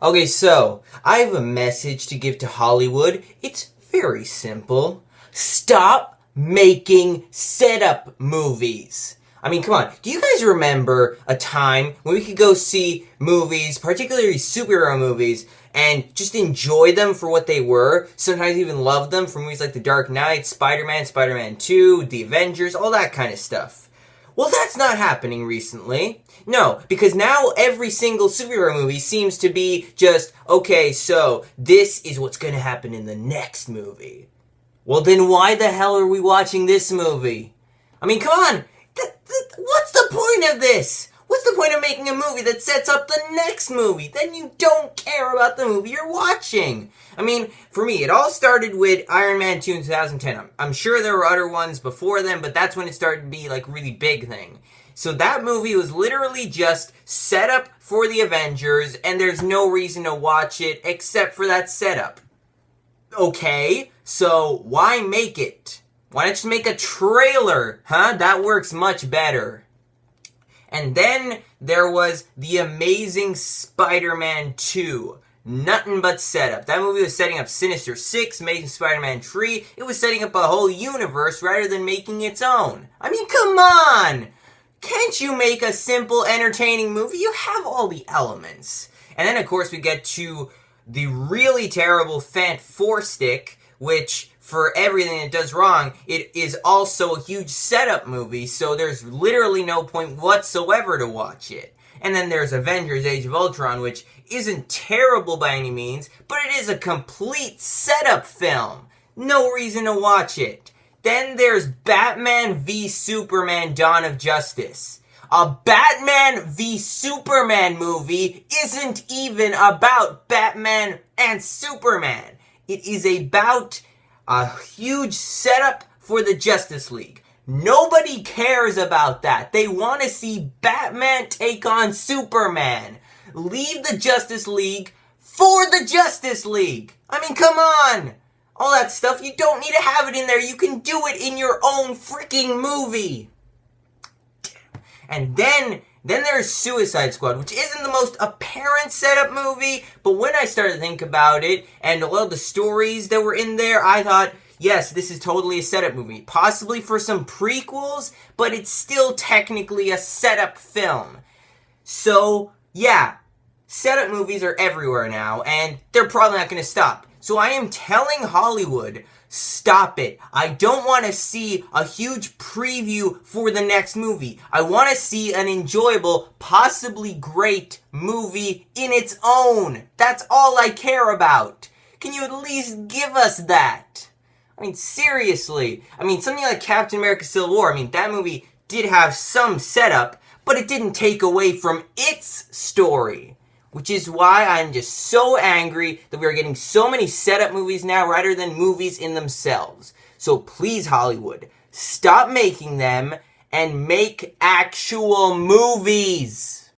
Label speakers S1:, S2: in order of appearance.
S1: Okay, so I have a message to give to Hollywood. It's very simple. Stop making setup movies. I mean, come on. Do you guys remember a time when we could go see movies, particularly superhero movies, and just enjoy them for what they were? Sometimes even love them for movies like The Dark Knight, Spider-Man, Spider-Man 2, The Avengers, all that kind of stuff. Well, that's not happening recently. No, because now every single superhero movie seems to be just, okay, so this is what's going to happen in the next movie. Well, then why the hell are we watching this movie? I mean, come on. What's the point of this? What's the point of making a movie that sets up the next movie? Then you don't care about the movie you're watching. I mean, for me, it all started with Iron Man 2 in 2010. I'm sure there were other ones before then, but that's when it started to be like really big thing. So that movie was literally just set up for the Avengers, and there's no reason to watch it except for that setup. Okay, so why make it? Why not just make a trailer, huh? That works much better. And then there was The Amazing Spider-Man 2. Nothing but setup. That movie was setting up Sinister Six, Amazing Spider-Man 3. It was setting up a whole universe rather than making its own. I mean, come on! Can't you make a simple, entertaining movie? You have all the elements. And then, of course, we get to the really terrible Fant 4 Stick, which, for everything it does wrong, it is also a huge setup movie, so there's literally no point whatsoever to watch it. And then there's Avengers Age of Ultron, which isn't terrible by any means, but it is a complete setup film. No reason to watch it. Then there's Batman v Superman Dawn of Justice. A Batman v Superman movie isn't even about Batman and Superman. It is about a huge setup for the Justice League. Nobody cares about that. They want to see Batman take on Superman. Leave the Justice League for the Justice League. I mean, come on. All that stuff, you don't need to have it in there. You can do it in your own freaking movie. And then there's Suicide Squad, which isn't the most apparent setup movie, but when I started to think about it, and a lot of the stories that were in there, I thought, yes, this is totally a setup movie. Possibly for some prequels, but it's still technically a setup film. So, yeah, setup movies are everywhere now, and they're probably not going to stop. So I am telling Hollywood, stop it. I don't want to see a huge preview for the next movie. I want to see an enjoyable, possibly great movie in its own. That's all I care about. Can you at least give us that? I mean, seriously. I mean, something like Captain America Civil War, I mean, that movie did have some setup, but it didn't take away from its story. Which is why I'm just so angry that we're getting so many setup movies now rather than movies in themselves. So please, Hollywood, stop making them and make actual movies.